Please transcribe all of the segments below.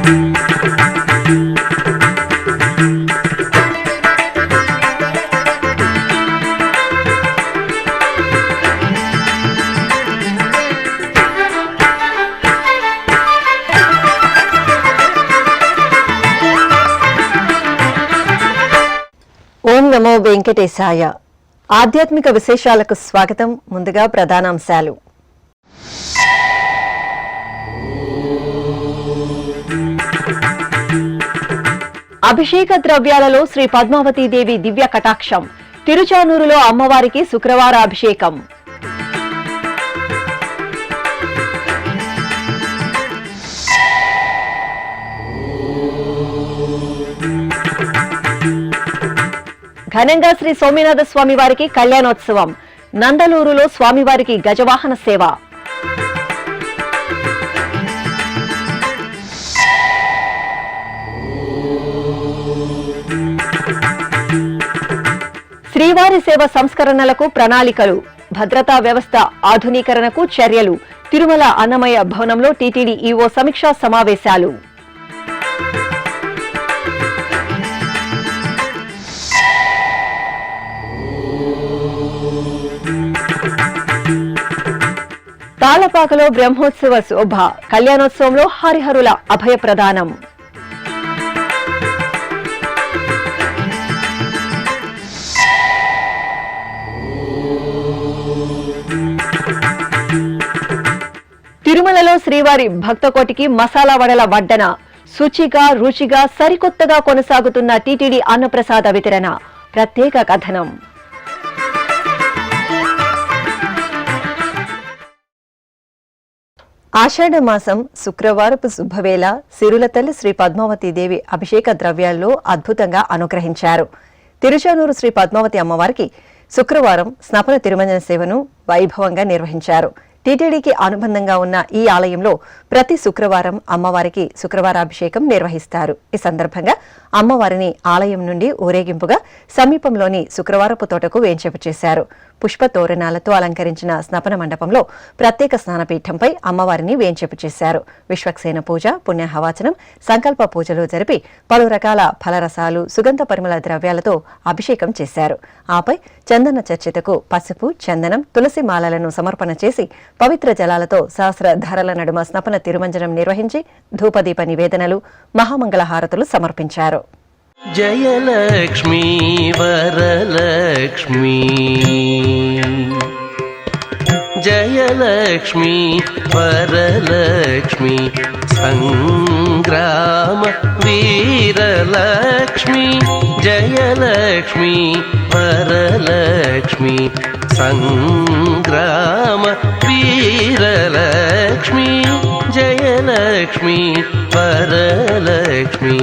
ఓం నమో వెంకటేశాయ. ఆధ్యాత్మిక విశేషాలకు స్వాగతం. ముందుగా ప్రధానాంశాలు. అభిషేక ద్రవ్యాలలో శ్రీ పద్మావతీదేవి దివ్య కటాక్షం. తిరుచానూరులో అమ్మవారికి శుక్రవార అభిషేకం. ఘనంగా శ్రీ సోమనాథ స్వామి వారికి కళ్యాణోత్సవం. నందలూరులో స్వామివారికి గజవాహన సేవ. శ్రీవారి సేవ సంస్కరణలకు ప్రణాళికలు. భద్రతా వ్యవస్థ ఆధునీకరణకు చర్యలు. తిరుమల అన్నమయ్య భవనంలో టీటీడీ ఈవో సమీక్షా సమావేశాలు. తాళపాకలో బ్రహ్మోత్సవ శోభ. కళ్యాణోత్సవంలో హరిహరుల అభయ ప్రదానం. తిరుమలలో శ్రీవారి భక్తకోటికి మసాలా వడల వడ్డన. శుచిగా రుచిగా సరికొత్తగా కొనసాగుతున్న టీటీడీ అన్నప్రసాద వితరణ. ప్రత్యేక కథనం. ఆషాఢ మాసం శుక్రవారపు శుభవేళ సిరుల తల్లి శ్రీ పద్మావతీదేవి అభిషేక ద్రవ్యాల్లో అద్భుతంగా అనుగ్రహించారు. తిరుచానూరు శ్రీ పద్మావతి అమ్మవారికి శుక్రవారం స్నపన తిరుమంజన సేవను వైభవంగా నిర్వహించారు. టీటీడీకి అనుబంధంగా ఉన్న ఈ ఆలయంలో ప్రతి శుక్రవారం అమ్మవారికి శుక్రవారాభిషేకం నిర్వహిస్తారు. ఈ సందర్భంగా అమ్మవారిని ఆలయం నుండి ఊరేగింపుగా సమీపంలోని శుక్రవారపు తోటకు వేంచేపు చేశారు. పుష్ప తోరణాలతో అలంకరించిన స్నపన మండపంలో ప్రత్యేక స్నానపీఠంపై అమ్మవారిని వేంచేపు చేశారు. విశ్వక్సేన పూజ, పుణ్యహవాచనం, సంకల్ప పూజలు జరిపి పలు రకాల ఫలరసాలు, సుగంధ పరిమళ ద్రవ్యాలతో అభిషేకం చేశారు. ఆపై చందన చర్చితకు పసుపు, చందనం, తులసి మాలలను సమర్పణ చేసి పవిత్ర జలాలతో సహస్ర ధారల నడుమ స్నపన తిరుమంజనం నిర్వహించి ధూపదీప నివేదనలు, మహామంగళహారతులు సమర్పించారు. జయలక్ష్మీ వరలక్ష్మీ జయలక్ష్మీ వరలక్ష్మీ సంగ్రామ వీరలక్ష్మీ జయలక్ష్మీ వరలక్ష్మీ సంగ్రామ వీరలక్ష్మీ జయలక్ష్మీ వరలక్ష్మీ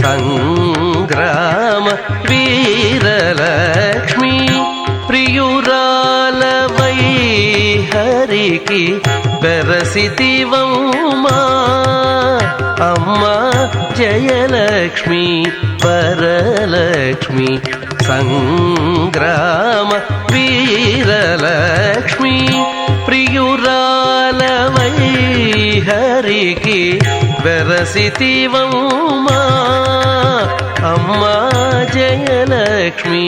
సంగ్రామ వీరలక్ష్మీ ప్రియురాలవై హరికి బెరసితివమ్మా అమ్మా జయలక్ష్మీ వరలక్ష్మీ సంగ్రామ వీరలక్ష్మీ ప్రియురాలవై హరికి బెరసితివమ్మా అమ్మా జయలక్ష్మీ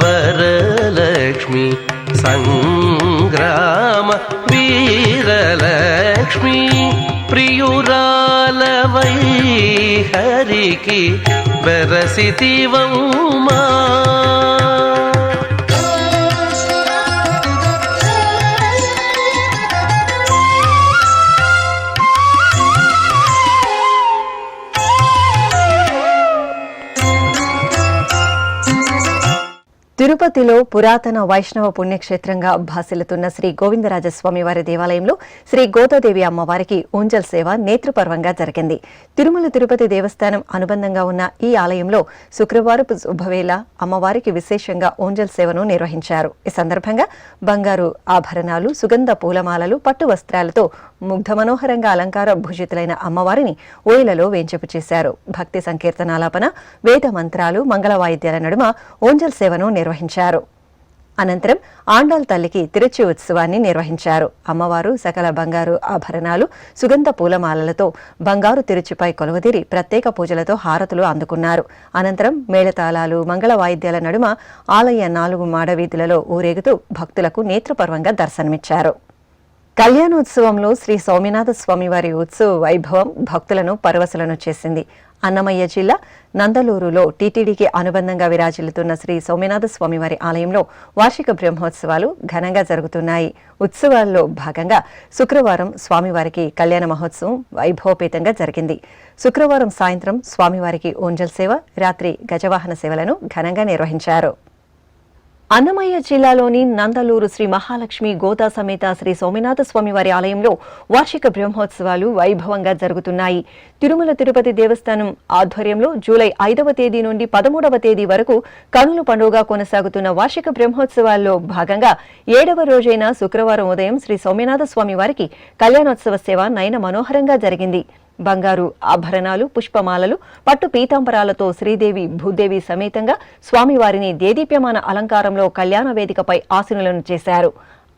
వరలక్ష్మీ సంగ్రామ వీరలక్ష్మీ ప్రియురాలవై హరికి బెరసితివమ్మా తిరుపతిలో పురాతన వైష్ణవ పుణ్యక్షేత్రంగా భాసిల్లుతున్న శ్రీ గోవిందరాజస్వామి వారి దేవాలయంలో శ్రీ గోదాదేవి అమ్మవారికి ఊంజల్ సేవ నేత్రపర్వంగా జరిగింది. తిరుమల తిరుపతి దేవస్థానం అనుబంధంగా ఉన్న ఈ ఆలయంలో శుక్రవారపు శుభవేళ అమ్మవారికి విశేషంగా ఊంజల్ సేవను నిర్వహించారు. ఈ సందర్భంగా బంగారు ఆభరణాలు, సుగంధ పూలమాలలు, పట్టు వస్త్రాలతో ముగ్ధ మనోహరంగా అలంకార భూషితులైన అమ్మవారిని ఊయలలో వేంచేపు చేశారు. భక్తి సంకీర్తనాలాపన, వేద మంత్రాలు, మంగళ వాయిద్యాల నడుమ ఊంజల్ సేవను నిర్వహించారు. అనంతరం ఆండాల్ తల్లికి తిరుచి ఉత్సవాన్ని నిర్వహించారు. అమ్మవారు సకల బంగారు ఆభరణాలు, సుగంధ పూలమాలలతో బంగారు తిరుచిపై కొలువుదీరి ప్రత్యేక పూజలతో హారతులు అందుకున్నారు. అనంతరం మేళతాళాలు, మంగళ వాయిద్యాల నడుమ ఆలయ 4 మాడవీధులలో ఊరేగుతూ భక్తులకు నేత్రపర్వంగా దర్శనమిచ్చారు. కళ్యాణోత్సవంలో శ్రీ సోమనాథ స్వామివారి ఉత్సవ వైభవం భక్తులను పరవశులను చేసింది. అన్నమయ్య జిల్లా నందలూరులో టీటీడీకి అనుబంధంగా విరాజిల్లుతున్న శ్రీ సోమనాథ స్వామివారి ఆలయంలో వార్షిక బ్రహ్మోత్సవాలు ఘనంగా జరుగుతున్నాయి. ఉత్సవాల్లో భాగంగా శుక్రవారం స్వామివారికి కళ్యాణ మహోత్సవం వైభవపేతంగా జరిగింది. శుక్రవారం సాయంత్రం స్వామివారికి ఊంజల్ సేవ, రాత్రి గజవాహన సేవలను ఘనంగా నిర్వహించారు. అన్నమయ్య జిల్లాలోని నందలూరు శ్రీ మహాలక్ష్మి గోదా సమేత శ్రీ సోమనాథ స్వామివారి ఆలయంలో వార్షిక బ్రహ్మోత్సవాలు వైభవంగా జరుగుతున్నాయి. తిరుమల తిరుపతి దేవస్థానం ఆధ్వర్యంలో జూలై 5వ తేదీ నుండి 13వ తేదీ వరకు కనుల పండుగగా కొనసాగుతున్న వార్షిక బ్రహ్మోత్సవాల్లో భాగంగా 7వ రోజైన శుక్రవారం ఉదయం శ్రీ సోమనాథ స్వామివారికి కళ్యాణోత్సవ సేవ నయన మనోహరంగా జరిగింది. బంగారు ఆభరణాలు, పుష్పమాలలు, పట్టు పీతాంబరాలతో శ్రీదేవి, భూదేవి సమేతంగా స్వామివారిని దేదీప్యమాన అలంకారంలో కళ్యాణ వేదికపై ఆసీనులను చేశారు.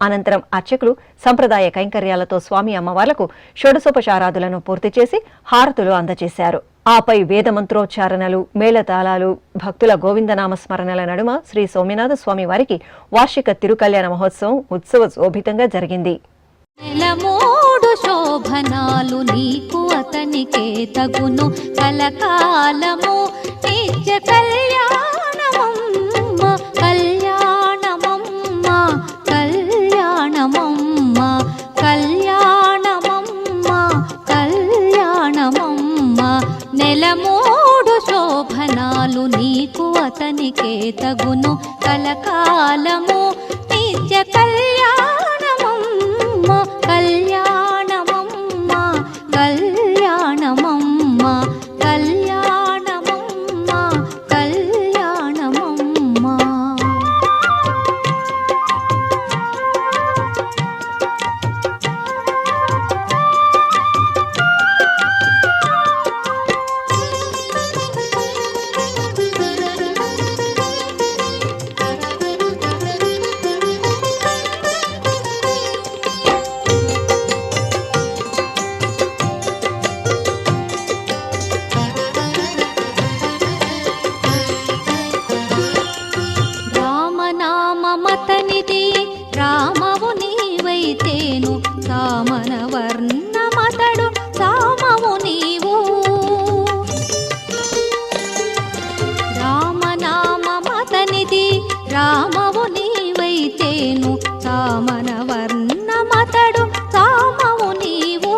అనంతరం అర్చకులు సంప్రదాయ కైంకర్యాలతో స్వామి అమ్మవార్లకు షోడశోపచారాదులను పూర్తి చేసి హారతులు అందజేశారు. ఆపై వేదమంత్రోచ్చారణలు, మేళతాళాలు, భక్తుల గోవిందనామ స్మరణల నడుమ శ్రీ సోమనాథ స్వామి వారికి వార్షిక తిరుకల్యాణ మహోత్సవం ఉత్సవ శోభితంగా జరిగింది. నెలమూడు శోభనాలు నీకు అతనికే తగును కలకాలము నిత్య కళ్యాణమమ్మ కళ్యాణమమ్మ కళ్యాణమమ్మ కళ్యాణమమ్మ కళ్యాణమమ్మ నెలమూడు శోభనాలు నీకు అతనికే తగును కలకాలము నిత్య కళ్యాణమమ్మ కళ్యాణమమ్మ కళ్యాణమమ్మ కళ్యాణమమ్మ కళ్యాణమమ్మ. రామనామమతనిది రామవు నీవైతేను సామన వర్ణమతడు సామవు నీవు. రామనామమతనిది రామవు నీవైతేను సామన వర్ణమతడు సామవు నీవు.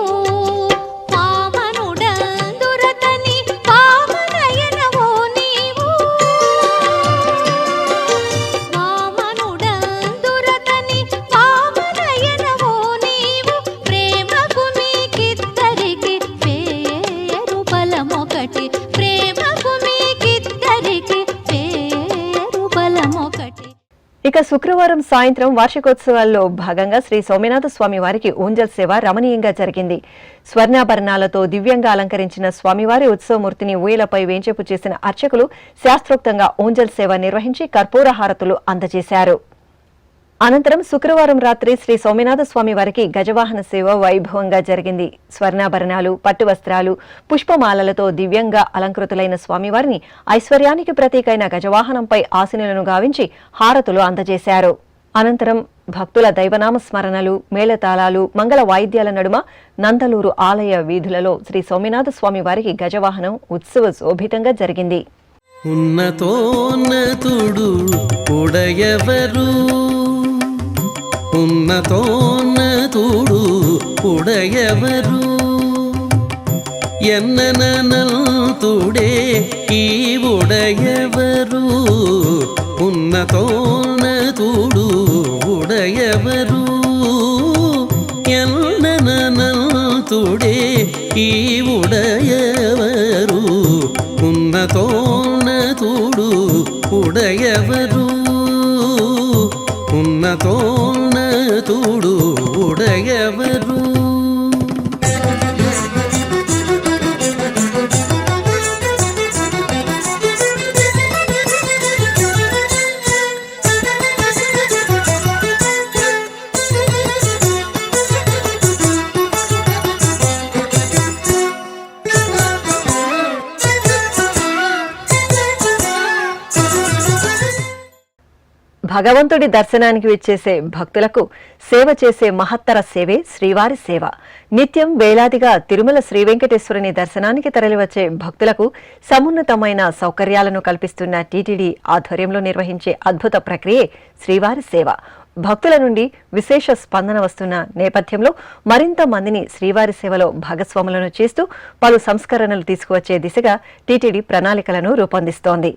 పామనుడందురతని పామనయనవో నీవు. పామనుడందురతని పామనయనవో నీవు. ప్రేమకు మీకిద్దరికి పేరు బలమొకటి. ప్రేమకు మీకిద్దరికి పేరు బలమొకటి. ఇక శుక్రవారం సాయంత్రం వార్షికోత్సవాల్లో భాగంగా శ్రీ సోమనాథ స్వామి వారికి ఊంజల్ సేవ రమణీయంగా జరిగింది. స్వర్ణాభరణాలతో దివ్యంగా అలంకరించిన స్వామివారి ఉత్సవమూర్తిని ఊయలపై వేంచేపు చేసిన అర్చకులు శాస్త్రోక్తంగా ఊంజల్ సేవ నిర్వహించి కర్పూర హారతులు అందజేశారు. అనంతరం శుక్రవారం రాత్రి శ్రీ సోమనాథ స్వామి వారికి గజవాహన సేవ వైభవంగా జరిగింది. స్వర్ణాభరణాలు, పట్టు వస్త్రాలు, పుష్పమాలలతో దివ్యంగా అలంకృతులైన స్వామివారిని ఐశ్వర్యానికి ప్రతీకైన గజవాహనంపై ఆసీనులను గావించి హారతులు అందజేశారు. అనంతరం భక్తుల దైవనామ స్మరణలు, మేళతాళాలు, మంగళ వాయిద్యాల నడుమ నందలూరు ఆలయ వీధులలో శ్రీ సోమనాథ స్వామి వారికి గజవాహనం ఉత్సవ శోభితంగా జరిగింది. ఉన్నతోన్నతుడు ఉడయవరు, ఉన్నతోన్నతుడు ఉడయవరు, ఎన్ననంతుడే ఈ ఉడయవరు. ఉన్నతోన్నతుడు ఉడయవరు, ఎన్ననంతుడే ఈ ఉడయవరు. ఉన్నతోన్నతుడు ఉడయవరు, ఉన్నతోన్నతుడు ఉడయవరు. భగవంతుడి దర్శనానికి విచ్చేసే భక్తులకు సేవ చేసే మహత్తర సేవే శ్రీవారి సేవ. నిత్యం వేలాదిగా తిరుమల శ్రీ వెంకటేశ్వరుని దర్శనానికి తరలివచ్చే భక్తులకు సమున్నతమైన సౌకర్యాలను కల్పిస్తున్న టీటీడీ ఆధ్వర్యంలో నిర్వహించే అద్భుత ప్రక్రియే శ్రీవారి సేవ. భక్తుల నుండి విశేష స్పందన వస్తున్న నేపథ్యంలో మరింత మందిని శ్రీవారి సేవలో భాగస్వాములను చేస్తూ పలు సంస్కరణలు తీసుకువచ్చే దిశగా టీటీడీ ప్రణాళికలను రూపొందిస్తోంది.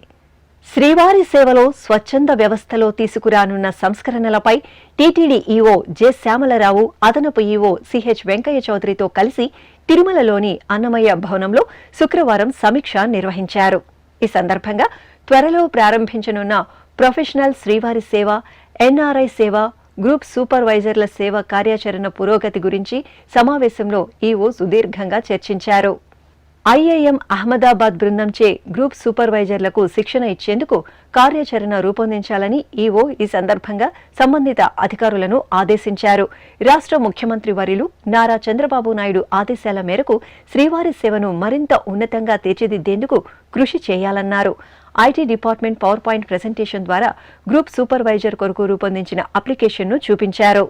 శ్రీవారి సేవలో స్వచ్ఛంద వ్యవస్థలో తీసుకురానున్న సంస్కరణలపై టీటీడీ ఈవో జె శ్యామలరావు, అదనపు ఈవో సిహెచ్ వెంకయ్య చౌదరితో కలిసి తిరుమలలోని అన్నమయ్య భవనంలో శుక్రవారం సమీక్ష నిర్వహించారు. ఈ సందర్భంగా త్వరలో ప్రారంభించనున్న ప్రొఫెషనల్ శ్రీవారి సేవ, ఎన్ఆర్ఐ సేవ, గ్రూప్ సూపర్వైజర్ల సేవ కార్యాచరణ పురోగతి గురించి సమావేశంలో ఈవో సుదీర్ఘంగా చర్చించారు. ఐఐఎం అహ్మదాబాద్ బృందంచే గ్రూప్ సూపర్వైజర్లకు శిక్షణ ఇచ్చేందుకు కార్యాచరణ రూపొందించాలని ఈవో ఈ సందర్భంగా సంబంధిత అధికారులను ఆదేశించారు. రాష్ట్ర ముఖ్యమంత్రి వర్యులు నారా చంద్రబాబు నాయుడు ఆదేశాల మేరకు శ్రీవారి సేవను మరింత ఉన్నతంగా తీర్చిదిద్దేందుకు కృషి చేయాలన్నారు. IT department power point presentation ద్వారా గ్రూప్ సూపర్వైజర్ కొరకు రూపొందించిన అప్లికేషన్ను చూపించారు.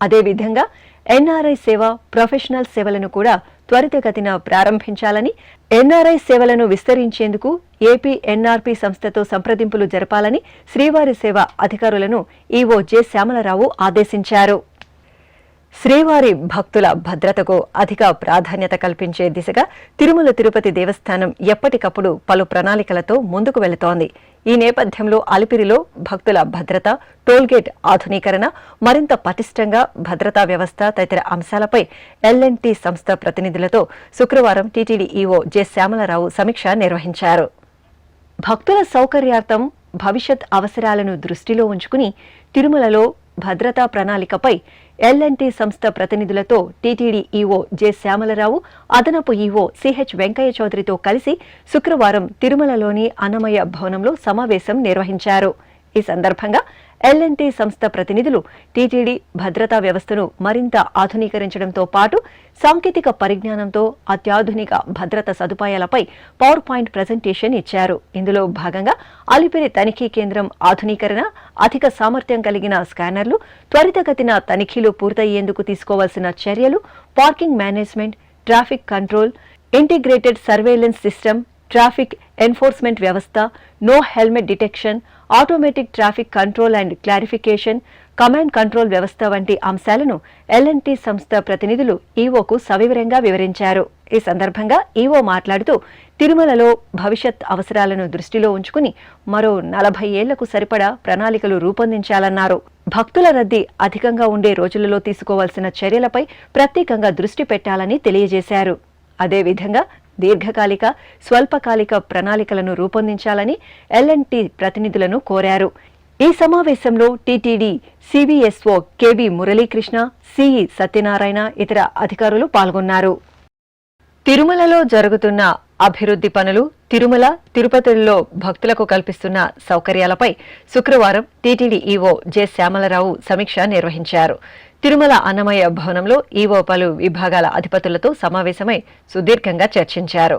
అదేవిధంగా ఎన్ఆర్ఐ సేవ, ప్రొఫెషనల్ సేవలను కూడా త్వరితగతిన ప్రారంభించాలని, ఎన్ఆర్ఐ సేవలను విస్తరించేందుకు ఏపీ ఎన్ఆర్పీ సంస్థతో సంప్రదింపులు జరపాలని శ్రీవారి సేవ అధికారులను ఈవో జె శ్యామలరావు ఆదేశించారు. శ్రీవారి భక్తుల భద్రతకు అధిక ప్రాధాన్యత కల్పించే దిశగా తిరుమల తిరుపతి దేవస్థానం ఎప్పటికప్పుడు పలు ప్రణాళికలతో ముందుకు వెళుతోంది. ఈ నేపథ్యంలో అలిపిరిలో భక్తుల భద్రత, టోల్గేట్ ఆధునీకరణ, మరింత పటిష్టంగా భద్రతా వ్యవస్థ తదితర అంశాలపై ఎల్&టీ సంస్థ ప్రతినిధులతో శుక్రవారం టీటీడీ ఈవో జె శ్యామలరావు సమీక్ష నిర్వహించారు. భక్తుల సౌకర్యార్థం భవిష్యత్ అవసరాలను దృష్టిలో ఉంచుకుని తిరుమలలో భద్రతా ప్రణాళికపై ఎల్&టీ సంస్థ ప్రతినిధులతో టీటీడీ ఈవో జె శ్యామలరావు, అదనపు ఈవో సిహెచ్ వెంకయ్య చౌదరితో కలిసి శుక్రవారం తిరుమలలోని అన్నమయ్య భవనంలో సమావేశం నిర్వహించారు. ఈ సందర్భంగా ఎల్&టీ సంస్థ ప్రతినిధులు టీటీడీ భద్రతా వ్యవస్థను మరింత ఆధునీకరించడంతో పాటు సాంకేతిక పరిజ్ఞానంతో అత్యాధునిక భద్రతా సదుపాయాలపై పవర్ పాయింట్ ప్రెజెంటేషన్ ఇచ్చారు. ఇందులో భాగంగా అలిపిరి తనిఖీ కేంద్రం ఆధునీకరణ, అధిక సామర్థ్యం కలిగిన స్కానర్లు, త్వరితగతిన తనిఖీలు పూర్తయ్యేందుకు తీసుకోవాల్సిన చర్యలు, parking management, traffic control, integrated surveillance system, traffic enforcement వ్యవస్థ, no helmet detection, automatic traffic control and clarification, command control వ్యవస్థ వంటి అంశాలను ఎల్&టీ సంస్థ ప్రతినిధులు ఈవోకు సవివరంగా వివరించారు. ఈ సందర్భంగా ఈవో మాట్లాడుతూ తిరుమలలో భవిష్యత్ అవసరాలను దృష్టిలో ఉంచుకుని మరో 40 ఏళ్లకు సరిపడా ప్రణాళికలు రూపొందించాలన్నారు. భక్తుల రద్దీ అధికంగా ఉండే రోజులలో తీసుకోవాల్సిన చర్యలపై ప్రత్యేకంగా దృష్టి పెట్టాలని తెలియజేశారు. అదేవిధంగా దీర్ఘకాలిక, స్వల్పకాలిక ప్రణాళికలను రూపొందించాలని ఎల్&టీ ప్రతినిధులను కోరారు. ఈ సమావేశంలో TTD CBSO KV Muralikrishna, CE Satyanarayana, ఇతర అధికారులు పాల్గొన్నారు. తిరుమలలో జరుగుతున్న అభివృద్ధి పనులు, తిరుమల, తిరుపతిలో భక్తులకు కల్పిస్తున్న సౌకర్యాలపై శుక్రవారం టీటీడీ ఈవో జె శ్యామలరావు సమీక్ష నిర్వహించారు. తిరుమల అన్నమయ్య భవనంలో ఈవో పలు విభాగాల అధిపతులతో సమావేశమై సుదీర్ఘంగా చర్చించారు.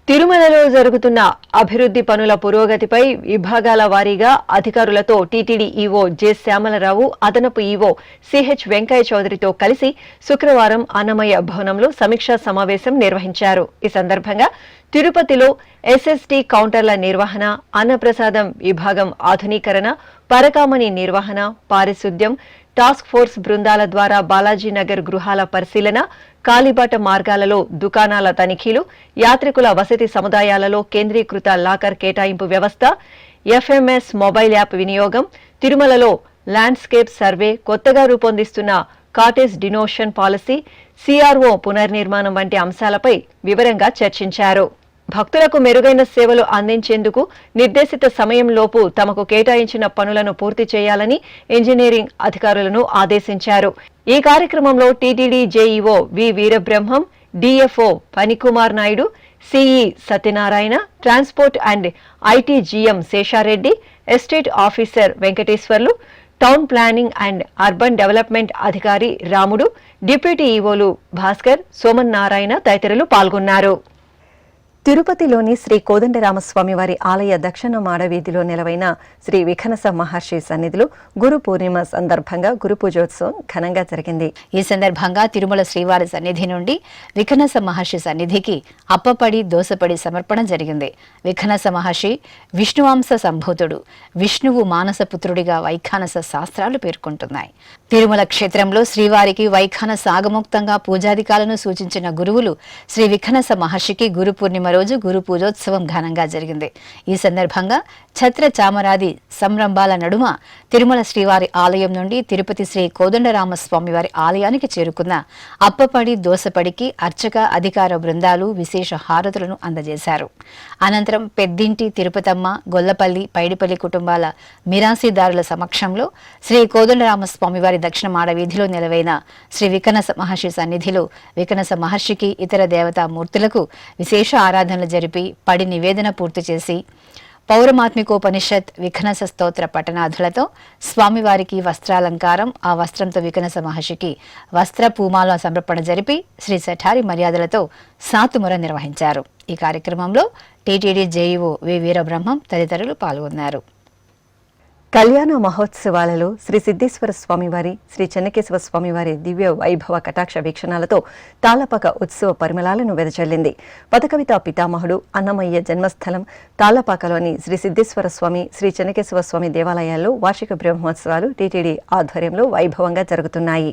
తిరుమలలో జరుగుతున్న అభివృద్ధి పనుల పురోగతిపై విభాగాల వారీగా అధికారులతో టీటీడీ ఈవో జె శ్యామలరావు, అదనపు ఈవో సిహెచ్ వెంకయ్య చౌదరితో కలిసి శుక్రవారం అన్నమయ్య భవనంలో సమీక్షా సమావేశం నిర్వహించారు. ఈ సందర్భంగా తిరుపతిలో ఎస్ఎస్టీ కౌంటర్ల నిర్వహణ, అన్నప్రసాదం విభాగం ఆధునీకరణ, పరకామణి నిర్వహణ, పారిశుద్ధ్యం, టాస్క్ ఫోర్స్ బృందాల ద్వారా బాలాజీనగర్ గృహాల పరిశీలన, కాలిబాట మార్గాలలో దుకాణాల తనిఖీలు, యాత్రికుల వసతి సముదాయాలలో కేంద్రీకృత లాకర్ కేటాయింపు వ్యవస్థ, ఎఫ్ఎంఎస్ మొబైల్ యాప్ వినియోగం, తిరుమలలో ల్యాండ్స్కేప్ సర్వే, కొత్తగా రూపొందిస్తున్న కాటేజ్ డినోషన్ పాలసీ, సిఆర్ఓ పునర్నిర్మాణం వంటి అంశాలపై వివరంగా చర్చించారు. భక్తులకు మెరుగైన సేవలు అందించేందుకు నిర్దేశిత సమయంలోపు తమకు కేటాయించిన పనులను పూర్తి చేయాలని ఇంజనీరింగ్ అధికారులను ఆదేశించారు. ఈ కార్యక్రమంలో TTD JEO V Veerabrahmam, DFO Phanikumar Naidu, CE Satyanarayana, transport and IT GM Seshareddy, estate officer Venkateswarlu, town planning and urban development అధికారి రాముడు, డిప్యూటీ ఈవోలు భాస్కర్, సోమన్ నారాయణ తదితరులు పాల్గొన్నారు. తిరుపతిలోని శ్రీ కోదండరామస్వామి వారి ఆలయ దక్షిణ మాడవీధిలో నెలవైన శ్రీ విఖనస మహర్షి సన్నిధిలో గురు పూర్ణిమ సందర్భంగా గురు పూజోత్సవం ఘనంగా జరిగింది. ఈ సందర్భంగా తిరుమల శ్రీవారి సన్నిధి నుండి విఖనస మహర్షి సన్నిధికి అప్పపడి దోసపడి సమర్పణ జరిగింది. విఖనస మహర్షి విష్ణువంశ సంభూతుడు, విష్ణువు మానసపుత్రుడిగా వైఖానస శాస్త్రాలు పేర్కొంటున్నాయి. తిరుమల క్షేత్రంలో శ్రీవారికి వైఖానస ఆగమోక్తంగా పూజాధికాలను సూచించిన గురువులు శ్రీ విఖనస మహర్షికి గురు పూర్ణిమ రోజు గురు పూజోత్సవం ఘనంగా జరిగింది. ఈ సందర్భంగా ఛత్ర చామరాది సంరంభాల నడుమ తిరుమల శ్రీవారి ఆలయం నుండి తిరుపతి శ్రీ కోదండరామస్వామి వారి ఆలయానికి చేరుకున్న అప్పపడి దోసపడికి అర్చక అధికార బృందాలు విశేష హారతులను అందజేశారు. అనంతరం పెద్దింటి తిరుపతమ్మ, గొల్లపల్లి, పైడిపల్లి కుటుంబాల మిరాసీదారుల సమక్షంలో శ్రీ కోదండరామస్వామి వారి దక్షిణ మాడవీధిలో నెలవైన శ్రీ వికనస మహర్షి సన్నిధిలో వికనస మహర్షికి ఇతర దేవతామూర్తులకు విశేష ఆరాధనలు జరిపి పడి నివేదన పూర్తి చేసి పౌరమాత్మికోపనిషత్ విఖనస స్తోత్ర పఠనాథులతో స్వామివారికి వస్త్రాలంకారం, ఆ వస్త్రంతో వికనస మహర్షికి వస్త్ర పూమాల సమర్పణ జరిపి శ్రీ శఠారి మర్యాదలతో సాతుముర నిర్వహించారు. ఈ కార్యక్రమంలో టీటీడీ జేఈఓ వి వీరబ్రహ్మం తదితరులు పాల్గొన్నారు. కళ్యాణ మహోత్సవాలలో శ్రీ సిద్ధేశ్వర స్వామివారి, శ్రీ చెన్నకేశవ స్వామివారి దివ్య వైభవ కటాక్ష వీక్షణాలతో తాళ్లపాక ఉత్సవ పరిమళాలను వెదజల్లింది. పదకవితా పితామహుడు అన్నమయ్య జన్మస్థలం తాళ్లపాకలోని శ్రీ సిద్ధేశ్వర స్వామి, శ్రీ చెన్నకేశవ స్వామి దేవాలయాల్లో వార్షిక బ్రహ్మోత్సవాలు టీటీడీ ఆధ్వర్యంలో వైభవంగా జరుగుతున్నాయి.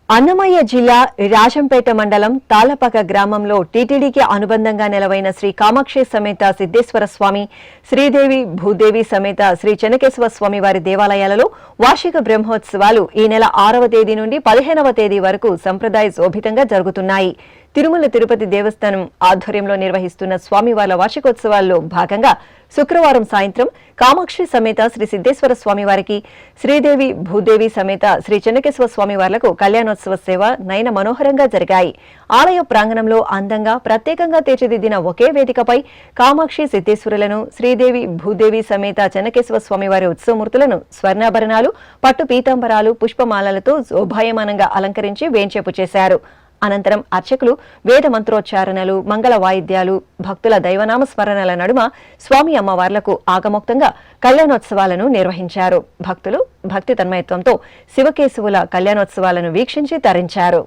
అన్నమయ్య జిల్లా రాజంపేట మండలం తాళ్లపాక గ్రామంలో టీటీడీకి అనుబంధంగా నెలవైన శ్రీ కామాక్షి సమేత సిద్ధేశ్వర స్వామి, శ్రీదేవి భూదేవి సమేత శ్రీ చెన్నకేశవ స్వామి వారి దేవాలయాలలో వార్షిక బ్రహ్మోత్సవాలు ఈ నెల 6వ తేదీ నుండి 15వ తేదీ వరకు సంప్రదాయ శోభితంగా జరుగుతున్నాయి. తిరుమల తిరుపతి దేవస్థానం ఆధ్వర్యంలో నిర్వహిస్తున్న స్వామివార్ల వార్షికోత్సవాల్లో భాగంగా శుక్రవారం సాయంత్రం కామాక్షి సమేత శ్రీ సిద్ధేశ్వర స్వామివారికి, శ్రీదేవి భూదేవి సమేత శ్రీ చెన్నకేశవ స్వామివార్లకు కళ్యాణోత్సవ సేవ నయన మనోహరంగా జరిగాయి. ఆలయ ప్రాంగణంలో అందంగా ప్రత్యేకంగా తీర్చిదిద్దిన ఒకే వేదికపై కామాక్షి సిద్ధేశ్వరులను, శ్రీదేవి భూదేవి సమేత చెన్నకేశవ స్వామివారి ఉత్సవమూర్తులను స్వర్ణాభరణాలు, పట్టు పీతాంబరాలు, పుష్పమాలలతో శోభాయమానంగా అలంకరించి వేంచేపు చేశారు. అనంతరం అర్చకులు వేద మంత్రోచ్చారణలు, మంగళ వాయిద్యాలు, భక్తుల దైవనామ స్మరణల నడుమ స్వామి అమ్మవార్లకు ఆగమోక్తంగా కళ్యాణోత్సవాలను నిర్వహించారు. భక్తులు భక్తి తన్మయత్వంతో శివకేశవుల కళ్యాణోత్సవాలను వీక్షించి తరించారు.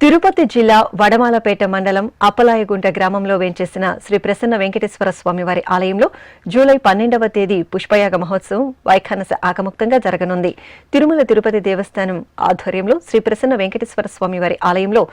తిరుపతి జిల్లా వడమాలపేట మండలం అప్పలాయగుంట గ్రామంలో వేంచేసిన శ్రీ ప్రసన్న వెంకటేశ్వర స్వామివారి ఆలయంలో జూలై 12వ తేదీ పుష్పయాగ మహోత్సవం వైఖానస ఆగమోక్తంగా జరగనుంది. తిరుమల తిరుపతి దేవస్థానం ఆధ్వర్యంలో శ్రీ ప్రసన్న వెంకటేశ్వర స్వామివారి ఆలయంలో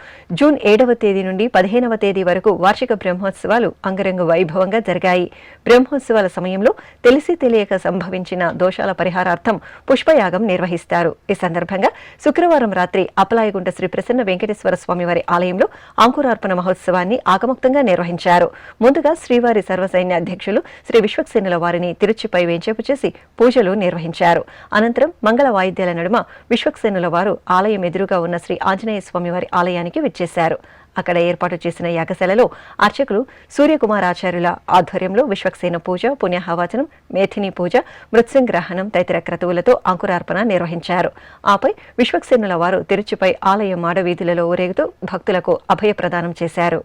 జూన్ 7వ తేదీ నుండి 15వ తేదీ వరకు వార్షిక బ్రహ్మోత్సవాలు అంగరంగ వైభవంగా జరిగాయి. బ్రహ్మోత్సవాల సమయంలో తెలిసి తెలియక సంభవించిన దోషాల పరిహారార్థం పుష్పయాగం నిర్వహిస్తారు. ఈ సందర్భంగా శుక్రవారం రాత్రి అప్పలాయగుంట శ్రీ ప్రసన్న వెంకటేశ్వర స్వామివారి ఆలయంలో అంకురార్పణ మహోత్సవాన్ని ఆగమోక్తంగా నిర్వహించారు. ముందుగా శ్రీవారి సర్వసైన్య అధ్యక్షులు శ్రీ విశ్వక్సేనుల వారిని తిరుచిపై వేంచేపు చేసి పూజలు నిర్వహించారు. అనంతరం మంగళ వాయిద్యాల నడుమ విశ్వక్సేనుల వారు ఆలయం ఎదురుగా ఉన్న శ్రీ ఆంజనేయ స్వామివారి ఆలయానికి విచ్చేశారు. అక్కడ ఏర్పాటు చేసిన యాగశాలలో అర్చకులు సూర్యకుమారాచార్యుల ఆధ్వర్యంలో విశ్వక్సేన పూజ, పుణ్యహవాచనం, మేథిని పూజ, మృత్సింగ్రహణం తదితర క్రతువులతో అంకురార్పణ నిర్వహించారు. ఆపై విశ్వక్సేనుల వారు తిరుచిపై ఆలయ మాడవీధులలో ఊరేగుతూ భక్తులకు అభయ ప్రదానం చేశారు.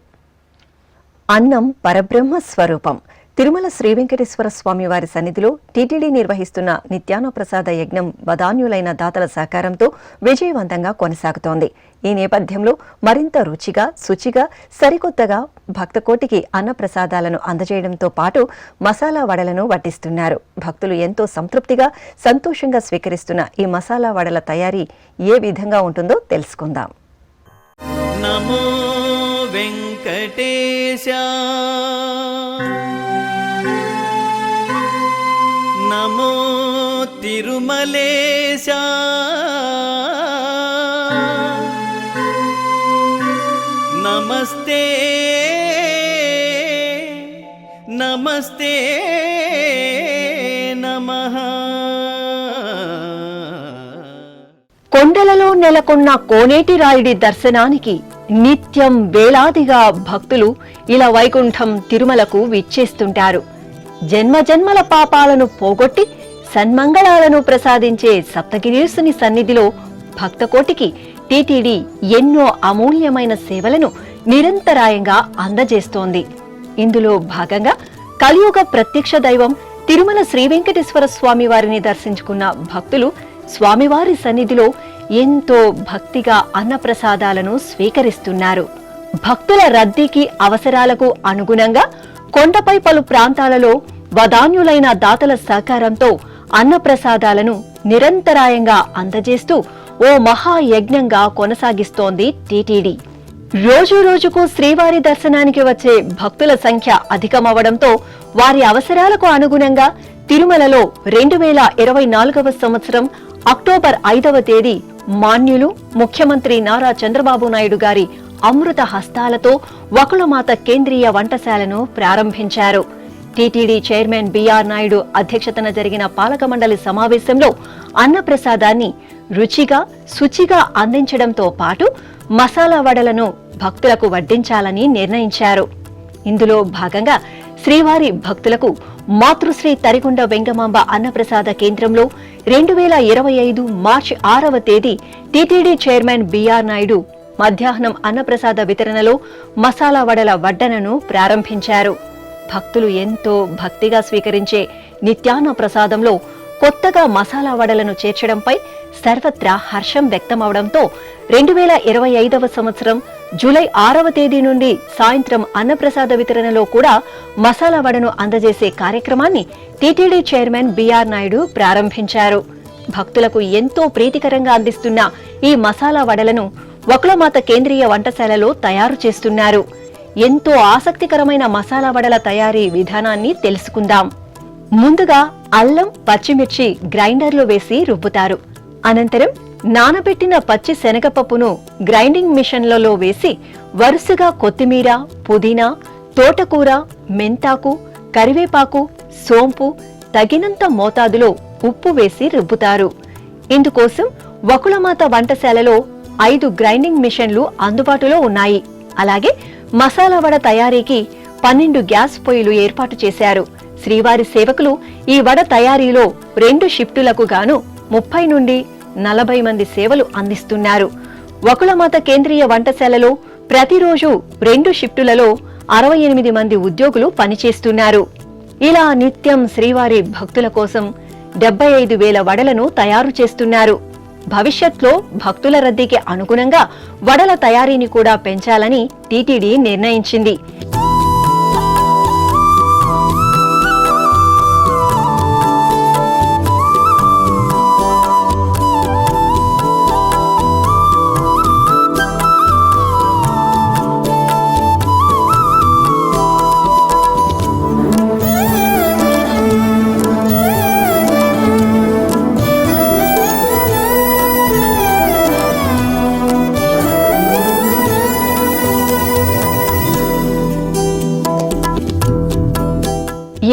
అన్నం పరబ్రహ్మ స్వరూపం. తిరుమల శ్రీ వెంకటేశ్వర స్వామి వారి సన్నిధిలో టీటీడీ నిర్వహిస్తున్న నిత్యాన్న ప్రసాద యజ్ఞం వదాన్యులైన దాతల సహకారంతో విజయవంతంగా కొనసాగుతోంది. ఈ నేపథ్యంలో మరింత రుచిగా, శుచిగా, సరికొత్తగా భక్తకోటికి అన్న ప్రసాదాలను అందజేయడంతో పాటు మసాలా వడలను వడ్డిస్తున్నారు. భక్తులు ఎంతో సంతృప్తిగా, సంతోషంగా స్వీకరిస్తున్న ఈ మసాలా వడల తయారీ ఏ విధంగా ఉంటుందో తెలుసుకుందాం. నమో వెంకటేశ, నమో తిరుమలేశ, నమస్తే నమస్తే నమః. కొండలలో నెలకొన్న కోనేటి రాయుడి దర్శనానికి నిత్యం వేలాదిగా భక్తులు ఇలా వైకుంఠం తిరుమలకు విచ్చేస్తుంటారు. జన్మజన్మల పాపాలను పోగొట్టి సన్మంగళాలను ప్రసాదించే సప్తగిరీసుని సన్నిధిలో భక్తకోటికి టీటీడీ ఎన్నో అమూల్యమైన సేవలను నిరంతరాయంగా అందజేస్తోంది. ఇందులో భాగంగా కలియుగ ప్రత్యక్ష దైవం తిరుమల శ్రీ వెంకటేశ్వర స్వామి వారిని దర్శించుకున్న భక్తులు స్వామివారి సన్నిధిలో ఎంతో భక్తిగా అన్నప్రసాదాలను స్వీకరిస్తున్నారు. భక్తుల రద్దీకి, అవసరాలకు అనుగుణంగా కొండపై పలు ప్రాంతాలలో వదాన్యులైన దాతల సహకారంతో అన్నప్రసాదాలను నిరంతరాయంగా అందజేస్తూ ఓ మహాయజ్ఞంగా కొనసాగిస్తోంది టీటీడీ. రోజు రోజుకు శ్రీవారి దర్శనానికి వచ్చే భక్తుల సంఖ్య అధికమవడంతో వారి అవసరాలకు అనుగుణంగా తిరుమలలో 2024వ సంవత్సరం అక్టోబర్ 5వ తేదీ మాన్యులు ముఖ్యమంత్రి నారా చంద్రబాబు నాయుడు గారి అమృత హస్తాలతో వకుళమాత కేంద్రీయ వంటశాలను ప్రారంభించారు. టీటీడీ చైర్మన్ బిఆర్ నాయుడు అధ్యక్షతన జరిగిన పాలక మండలి సమావేశంలో అన్నప్రసాదాన్ని రుచిగా, శుచిగా అందించడంతో పాటు మసాలా వడలను భక్తులకు వడ్డించాలని నిర్ణయించారు. ఇందులో భాగంగా శ్రీవారి భక్తులకు మాతృశ్రీ తరిగొండ వెంగమాంబ అన్నప్రసాద కేంద్రంలో 2025 మార్చి 6వ తేదీ టీటీడీ చైర్మన్ బిఆర్ నాయుడు మధ్యాహ్నం అన్నప్రసాద వితరణలో మసాలా వడల వడ్డనను ప్రారంభించారు. భక్తులు ఎంతో భక్తిగా స్వీకరించే నిత్యాన్న ప్రసాదంలో కొత్తగా మసాలా వడలను చేర్చడంపై సర్వత్రా హర్షం వ్యక్తమవడంతో 2025వ సంవత్సరం జూలై 6వ తేదీ నుండి సాయంత్రం అన్నప్రసాద వితరణలో కూడా మసాలా వడను అందజేసే కార్యక్రమాన్ని టీటీడీ చైర్మన్ బిఆర్ నాయుడు ప్రారంభించారు. భక్తులకు ఎంతో ప్రీతికరంగా అందిస్తున్న ఈ మసాలా వడలను వకుళమాత కేంద్రీయ వంటశాలలో తయారు చేస్తున్నారు. ఎంతో ఆసక్తికరమైన మసాలా వడల తయారీ విధానాన్ని తెలుసుకుందాం. ముందుగా అల్లం, పచ్చిమిర్చి గ్రైండర్లో వేసి రుబ్బుతారు. అనంతరం నానబెట్టిన పచ్చి శనగపప్పును గ్రైండింగ్ మిషన్లలో వేసి వరుసగా కొత్తిమీర, పుదీనా, తోటకూర, మెంతాకు, కరివేపాకు, సోంపు, తగినంత మోతాదులో ఉప్పు వేసి రుబ్బుతారు. ఇందుకోసం వకుళమాత వంటశాలలో 5 గ్రైండింగ్ మిషన్లు అందుబాటులో ఉన్నాయి. అలాగే మసాలా వడ తయారీకి 12 గ్యాస్ పొయ్యిలు ఏర్పాటు చేశారు. శ్రీవారి సేవకులు ఈ వడ తయారీలో 2 షిఫ్టులకు గాను 30 నుండి 40 మంది సేవలు అందిస్తున్నారు. వకుళమాత కేంద్రీయ వంటశాలలో ప్రతిరోజు 2 షిఫ్టులలో 68 మంది ఉద్యోగులు పనిచేస్తున్నారు. ఇలా నిత్యం శ్రీవారి భక్తుల కోసం 75,000 వడలను తయారు చేస్తున్నారు. భవిష్యత్లో భక్తుల రద్దీకి అనుగుణంగా వడల తయారీని కూడా పెంచాలని టీటీడీ నిర్ణయించింది.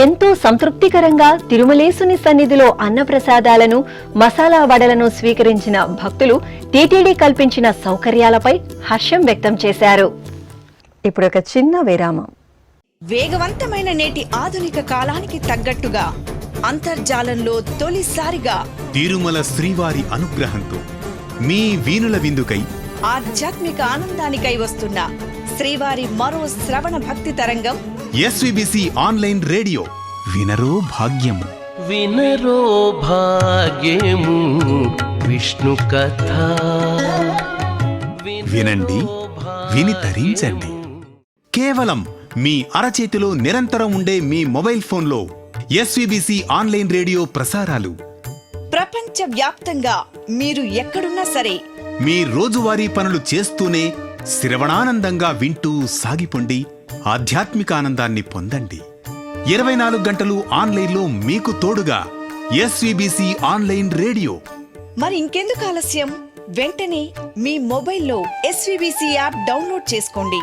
ఎంతో సంతృప్తికరంగా తిరుమలేసుని సన్నిధిలో అన్నప్రసాదాలను, మసాలా వడలను స్వీకరించిన భక్తులు టీటీడీ కల్పించిన సౌకర్యాలపై హర్షం వ్యక్తం చేశారు. ఇప్పుడు ఒక చిన్న విరామం. వేగవంతమైన నేటి ఆధునిక కాలానికి తగ్గట్టుగా అంతర్జాలంలో తొలిసారిగా తిరుమల శ్రీవారి అనుగ్రహంతో మీ వీనుల విందుకై ఆధ్యాత్మిక ఆనందానికై వస్తున్న శ్రీవారి మరో శ్రవణ భక్తి తరంగం ఎస్విబిసి ఆన్లైన్ రేడియో వినరో భాగ్యము. వినరో భాగ్యము విష్ణు కథ. వినండి, విని తరించండి. కేవలం మీ అరచేతిలో నిరంతరం ఉండే మీ మొబైల్ ఫోన్లో ఎస్విబిసి ఆన్లైన్ రేడియో ప్రసారాలు ప్రపంచ వ్యాప్తంగా మీరు ఎక్కడున్నా సరే మీ రోజువారీ పనులు చేస్తూనే శ్రవణానందంగా వింటూ సాగిపోండి, ఆధ్యాత్మిక ఆనందాన్ని పొందండి. 24 గంటలు ఆన్లైన్లో మీకు తోడుగా ఎస్విబిసి ఆన్లైన్ రేడియో. మరి ఇంకెందుకు ఆలస్యం? వెంటనే మీ మొబైల్లో ఎస్విబిసి యాప్ డౌన్లోడ్ చేసుకోండి.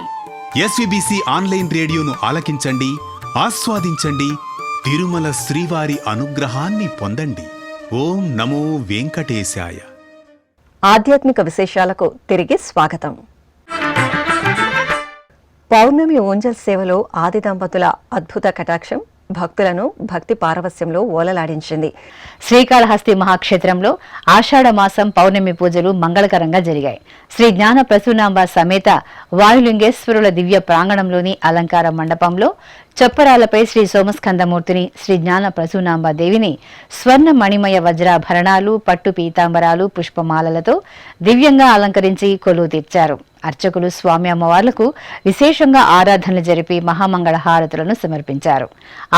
ఎస్విబిసి ఆన్లైన్ రేడియోను ఆలకించండి, ఆస్వాదించండి, తిరుమల శ్రీవారి అనుగ్రహాన్ని పొందండి. ఓం నమో వెంకటేశాయ. ఆధ్యాత్మిక విశేషాలకు తిరిగి స్వాగతం. పౌర్ణమి ఊంజల్ సేవలో ఆది దంపతుల అద్భుత కటాక్షం భక్తులను భక్తి పారవస్యంలో ఓలలాడించింది. శ్రీకాళహస్తి మహాక్షేత్రంలో ఆషాఢ మాసం పౌర్ణమి పూజలు మంగళకరంగా జరిగాయి. శ్రీ జ్ఞాన ప్రసూనాంబ సమేత వాయులింగేశ్వరుల దివ్య ప్రాంగణంలోని అలంకార మండపంలో చొప్పరాలపై శ్రీ సోమస్కందమూర్తిని, శ్రీ జ్ఞాన ప్రసూనాంబ దేవిని స్వర్ణ మణిమయ వజ్రాభరణాలు, పట్టు పీతాంబరాలు, పుష్పమాలలతో దివ్యంగా అలంకరించి కొలువు తీర్చారు. అర్చకులు స్వామి అమ్మవార్లకు విశేషంగా ఆరాధనలు జరిపి మహామంగళ హారతులను సమర్పించారు.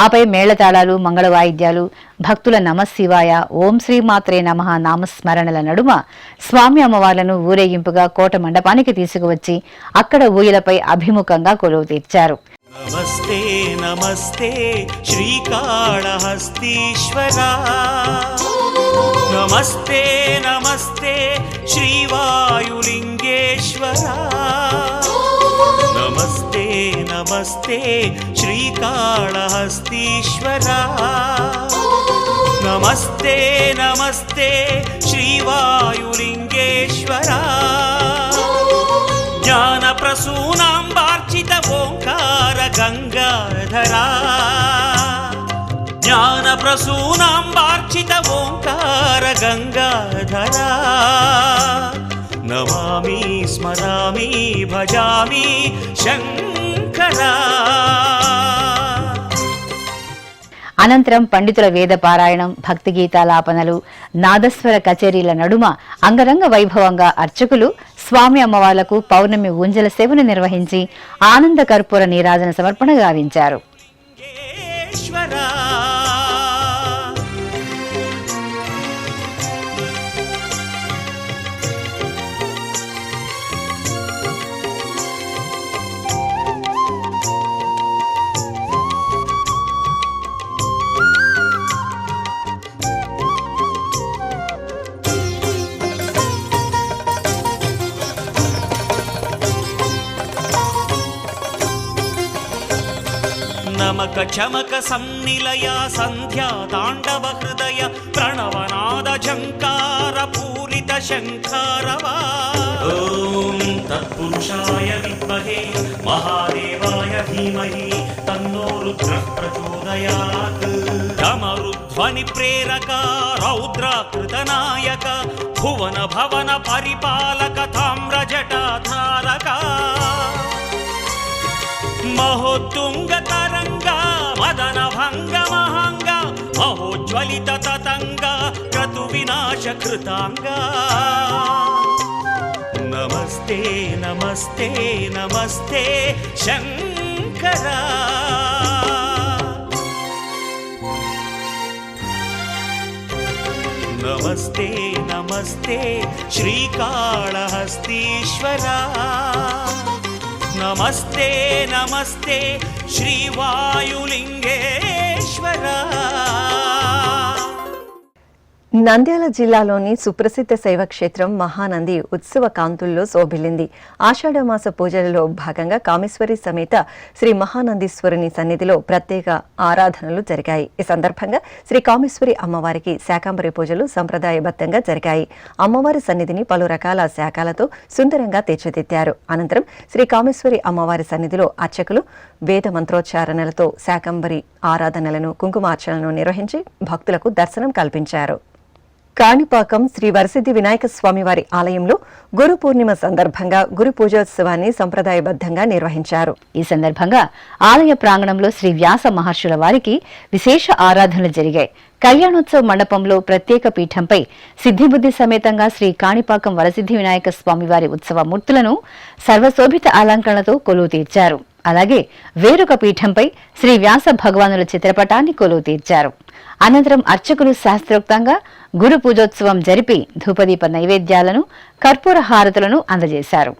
ఆపై మేళతాళాలు, మంగళ వాయిద్యాలు, భక్తుల నమశివాయ, ఓం శ్రీమాత్రే నమః నామస్మరణల నడుమ స్వామి అమ్మవార్లను ఊరేగింపుగా కోట మండపానికి తీసుకువచ్చి అక్కడ ఊయలపై అభిముఖంగా కొలువు తీర్చారు. నమస్తే నమస్తే శ్రీకాళహస్తీశ్వరా, నమస్తే నమస్తే శ్రీవాయులింగేశ్వరా, నమస్తే నమస్తే శ్రీకాళహస్తీశ్వరా, నమస్తే నమస్తే శ్రీవాయులింగేశ్వరా, జ్ఞాన ప్రసూనాంబార్చిత ఓంకార గంగాధరా, జ్ఞాన ప్రసూనాంబార్చిత ఓంకార గంగాధరా, నమామి స్మరామి భజామి శంకరా. అనంతరం పండితుల వేద పారాయణం, భక్తి గీతాలాపనలు, నాదస్వర కచేరీల నడుమ అంగరంగ వైభవంగా అర్చకులు స్వామి అమ్మవార్లకు పౌర్ణమి ఊంజల సేవను నిర్వహించి ఆనంద కర్పూర నీరాజన సమర్పణ గావించారు. నమక చమక సన్నిలయ సంధ్యా తాండవ హృదయ ప్రణవనాద ఝంకార పూరిత శంఖారవా. ఓం తత్పురుషాయ విద్మహే మహాదేవాయ ధీమహి తన్నో రుద్రః ప్రచోదయాత్. డమరుధ్వని ప్రేరక రౌద్రాకృత నాయక భువన భవన పరిపాలక తామ్ర జటాధారక మహోత్తుంగ తరంగ మదన భంగ మహంగ మహోజ్వలిత తతంగ క్రతు వినాశ కృతాంగ. నమస్తే నమస్తే నమస్తే శంకరా. నమస్తే నమస్తే శ్రీకాళహస్తీశ్వరా, నమస్తే నమస్తే శ్రీవాయులింగేశ్వరా. నంద్యాల జిల్లాలోని సుప్రసిద్ధ శైవక్షేత్రం మహానంది ఉత్సవ కాంతుల్లో శోభిల్లింది. ఆషాఢమాస పూజలలో భాగంగా కామేశ్వరి సమేత శ్రీ మహానందీశ్వరుని సన్నిధిలో ప్రత్యేక ఆరాధనలు జరిగాయి. ఈ సందర్భంగా శ్రీ కామేశ్వరి అమ్మవారికి శాకాంబరి పూజలు సంప్రదాయబద్ధంగా జరిగాయి. అమ్మవారి సన్నిధిని పలు రకాల శాఖలతో సుందరంగా తీర్చిదిద్దారు. అనంతరం శ్రీ కామేశ్వరి అమ్మవారి సన్నిధిలో అర్చకులు వేద మంత్రోచ్చారణలతో శాకంబరి ఆరాధనలను, కుంకుమార్చనలను నిర్వహించి భక్తులకు దర్శనం కల్పించారు. కాణిపాకం శ్రీ వరసిద్ధి వినాయక స్వామివారి ఆలయంలో గురు పూర్ణిమ సందర్భంగా గురు పూజోత్సవాన్ని సంప్రదాయబద్ధంగా నిర్వహించారు. ఈ సందర్భంగా ఆలయ ప్రాంగణంలో శ్రీ వ్యాస మహర్షుల వారికి విశేష ఆరాధనలు జరిగాయి. కళ్యాణోత్సవ మండపంలో ప్రత్యేక పీఠంపై సిద్ధిబుద్ధి సమేతంగా శ్రీ కాణిపాకం వరసిద్ధి వినాయక స్వామివారి ఉత్సవ మూర్తులను సర్వశోభిత అలంకరణలతో కొలువు తీర్చారు. అలాగే వేరొక పీఠంపై శ్రీ వ్యాస భగవానుల చిత్రపటాన్ని కొలువు తీర్చారు. అనంతరం అర్చకులు శాస్త్రోక్తంగా గురు పూజోత్సవం జరిపి ధూపదీప నైవేద్యాలను, కర్పూర హారతులను అందజేశారు.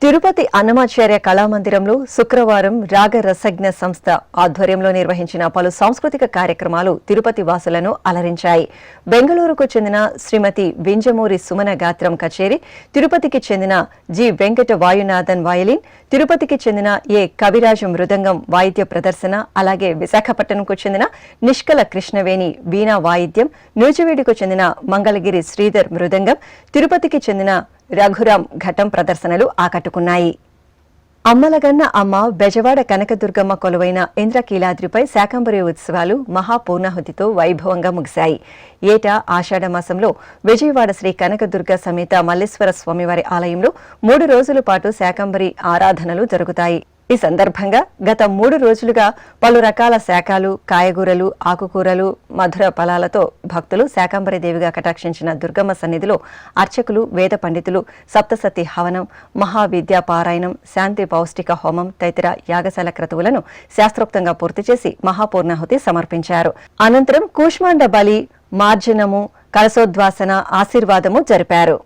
తిరుపతి అన్నమాచార్య కళామందిరంలో శుక్రవారం రాగరసజ్ఞ సంస్థ ఆధ్వర్యంలో నిర్వహించిన పలు సాంస్కృతిక కార్యక్రమాలు తిరుపతి వాసులను అలరించాయి. బెంగళూరుకు చెందిన శ్రీమతి వింజమూరి సుమన గాత్రం కచేరి, తిరుపతికి చెందిన జి వెంకట వాయునాథన్ వయలిన్, తిరుపతికి చెందిన ఏ కవిరాజు మృదంగం వాయిద్య ప్రదర్శన, అలాగే విశాఖపట్నంకు చెందిన నిష్కల కృష్ణవేణి వీణా వాయిద్యం, నూజివీడుకు చెందిన మంగళగిరి శ్రీధర్ మృదంగం, తిరుపతికి చెందిన రఘురాం ఘటం ప్రదర్శనలు ఆకట్టుకున్నాయి. అమ్మలగన్న అమ్మ బెజవాడ కనకదుర్గమ్మ కొలువైన ఇంద్రకీలాద్రిపై శాకంబరి ఉత్సవాలు మహాపూర్ణాహుతితో వైభవంగా ముగిశాయి. ఏటా ఆషాఢమాసంలో విజయవాడ శ్రీ కనకదుర్గ సమేత మల్లేశ్వర స్వామివారి ఆలయంలో 3 రోజుల పాటు శాకంబరి ఆరాధనలు జరుగుతాయి. ఈ సందర్భంగా గత 3 రోజులుగా పలు రకాల శాఖలు, కాయగూరలు, ఆకుకూరలు, మధుర ఫలాలతో భక్తులు శాకంబరి దేవిగా కటాక్షించిన దుర్గమ్మ సన్నిధిలో అర్చకులు, వేద పండితులు సప్తసతి హవనం, మహావిద్యా పారాయణం, శాంతి పౌష్టిక హోమం తదితర యాగశాల క్రతువులను శాస్త్రోక్తంగా పూర్తి చేసి మహాపూర్ణాహుతి సమర్పించారు. అనంతరం కూష్మాండ బలి, మార్జనము, కలశోద్వాసన, ఆశీర్వాదము జరిపారు.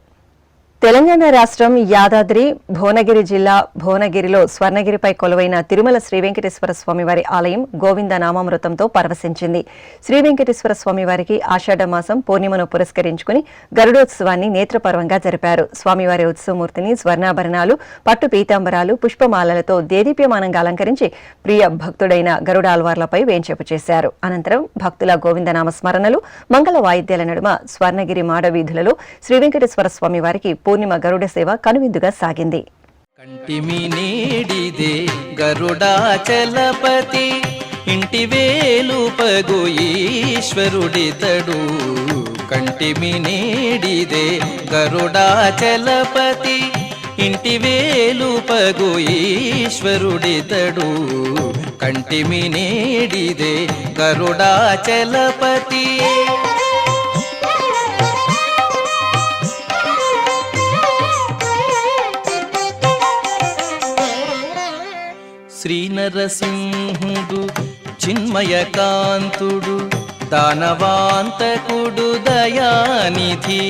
తెలంగాణ రాష్ట్రం యాదాద్రి భువనగిరి జిల్లా భువనగిరిలో స్వర్ణగిరిపై కొలువైన తిరుమల శ్రీ వెంకటేశ్వర స్వామివారి ఆలయం గోవింద నామామృతంతో పరవశించింది. శ్రీ వెంకటేశ్వర స్వామివారికి ఆషాఢమాసం పూర్ణిమను పురస్కరించుకుని గరుడోత్సవాన్ని నేత్రపర్వంగా జరిపారు. స్వామివారి ఉత్సవమూర్తిని స్వర్ణాభరణాలు, పట్టు పీతాంబరాలు, పుష్పమాలలతో దేదీప్యమానంగా అలంకరించి ప్రియ భక్తుడైన గరుడాల్వార్లపై వేంచేపు చేశారు. అనంతరం భక్తుల గోవిందనామ స్మరణలు, మంగళ వాయిద్యాల నడుమ స్వర్ణగిరి మాడ వీధులలో శ్రీ వెంకటేశ్వర స్వామివారికి పూర్ణిమ గరుడ సేవ కనువిందుగా సాగింది. కంటిమి నేడిదే గరుడాచలపతి, ఇంటి వేలుపగు ఈశ్వరుడితడు. కంటిమి నేడిదే గరుడాచలపతి, ఇంటి వేలుపగు ఈశ్వరుడితడు. కంటిమి నేడిదే గరుడాచలపతి. శ్రీ నరసింహుడు చిన్మయకాంతుడు, దానవాంతకుడు దయానిధి.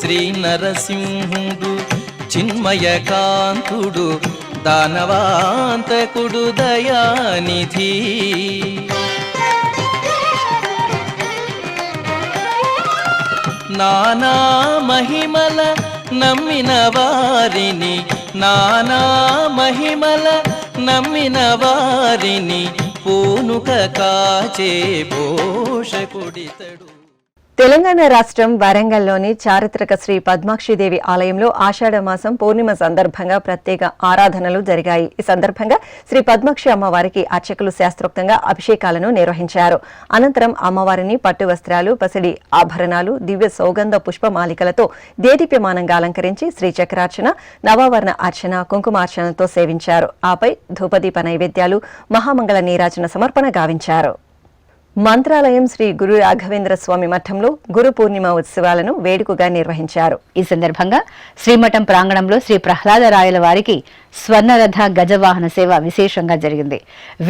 శ్రీ నరసింహుడు చిన్మయకాంతుడు, దానవాంతకుడు దయానిధి. నానా మహిమల నమ్మిన వారిని, నానా మహిమల నమ్మిన వారిని పూనుక కాచే పోషకుడితడు. తెలంగాణ రాష్ట్రం వరంగల్లోని చారిత్రక శ్రీ పద్మాక్షిదేవి ఆలయంలో ఆషాఢమాసం పూర్ణిమ సందర్భంగా ప్రత్యేక ఆరాధనలు జరిగాయి. ఈ సందర్భంగా శ్రీ పద్మాక్షి అమ్మవారికి అర్చకులు శాస్త్రోక్తంగా అభిషేకాలను నిర్వహించారు. అనంతరం అమ్మవారిని పట్టు వస్త్రాలు, పసిడి ఆభరణాలు, దివ్య సౌగంధ పుష్పమాలికలతో దేదీప్యమానంగా అలంకరించి శ్రీచక్రార్చన, నవావరణ అర్చన, కుంకుమార్చనతో సేవించారు. ఆపై ధూపదీప నైవేద్యాలు, మహామంగళ నీరాజన సమర్పణ గావించారు. మంత్రాలయం శ్రీ గురు రాఘవేంద్ర స్వామి మఠంలో గురు పూర్ణిమ ఉత్సవాలను వేడుకగా నిర్వహించారు. ఈ సందర్భంగా శ్రీమఠం ప్రాంగణంలో శ్రీ ప్రహ్లాదరాయల వారికి స్వర్ణరథ గజవాహన సేవ విశేషంగా జరిగింది.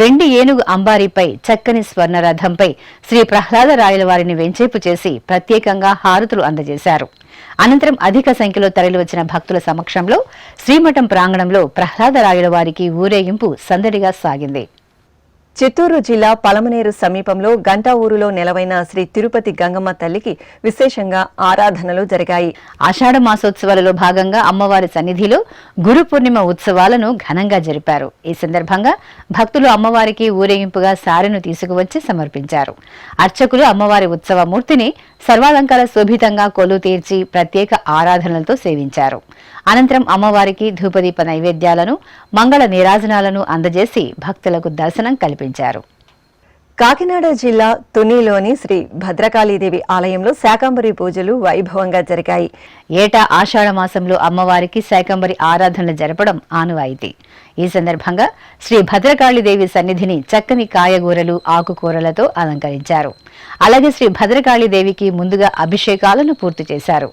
వెండి ఏనుగు అంబారీపై చక్కని స్వర్ణరథంపై శ్రీ ప్రహ్లాదరాయల వారిని వెంచేపు చేసి ప్రత్యేకంగా హారతులు అందజేశారు. అనంతరం అధిక సంఖ్యలో తరలివచ్చిన భక్తుల సమక్షంలో శ్రీమఠం ప్రాంగణంలో ప్రహ్లాదరాయల వారికి ఊరేగింపు సందడిగా సాగింది. చిత్తూరు జిల్లా పలమనేరు సమీపంలో గంటా ఊరులో నెలవైన శ్రీ తిరుపతి గంగమ్మ తల్లికి విశేషంగా ఆరాధనలు జరిగాయి. ఆషాఢ మాసోత్సవాలలో భాగంగా అమ్మవారి సన్నిధిలో గురు పూర్ణిమ ఉత్సవాలను ఘనంగా జరిపారు. ఈ సందర్భంగా భక్తులు అమ్మవారికి ఊరేగింపుగా సారెను తీసుకువచ్చి సమర్పించారు. అర్చకులు అమ్మవారి ఉత్సవ మూర్తిని సర్వాలంకార శోభితంగా కొలువు తీర్చి ప్రత్యేక ఆరాధనలతో సేవించారు. అనంతరం అమ్మవారికి ధూపదీప నైవేద్యాలను, మంగళ నీరాజనాలను అందజేసి భక్తులకు దర్శనం కల్పించారు. కాకినాడ జిల్లా తునిలోని శ్రీ భద్రకాళీదేవి ఆలయంలో శాకంబరి పూజలు వైభవంగా జరిగాయి. ఏటా ఆషాఢ మాసంలో అమ్మవారికి శాకంబరి ఆరాధనలు జరపడం ఆనవాయితీ. ఈ సందర్భంగా శ్రీ భద్రకాళీదేవి సన్నిధిని చక్కని కాయగూరలు, ఆకుకూరలతో అలంకరించారు. అలాగే శ్రీ భద్రకాళీదేవికి ముందుగా అభిషేకాలను పూర్తి చేశారు.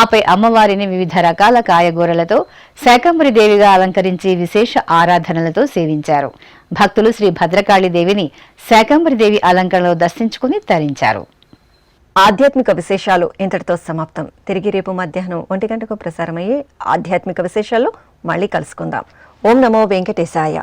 ఆపై అమ్మవారిని వివిధ రకాల కాయగూరలతో శాకంబరి దేవిగా అలంకరించి విశేష ఆరాధనలతో సేవించారు. భక్తులు శ్రీ భద్రకాళీదేవిని శాకంబరి దేవి అలంకరణలో దర్శించుకుని తరించారు. ఆధ్యాత్మిక విశేషాలు ఇంతటితో సమాప్తం. తిరిగి రేపు మధ్యాహ్నం 1 గంటకు ప్రసారమయ్యే ఆధ్యాత్మిక విశేషాల్లో మళ్ళీ కలుసుకుందాం. ఓం నమో వెంకటేశాయ.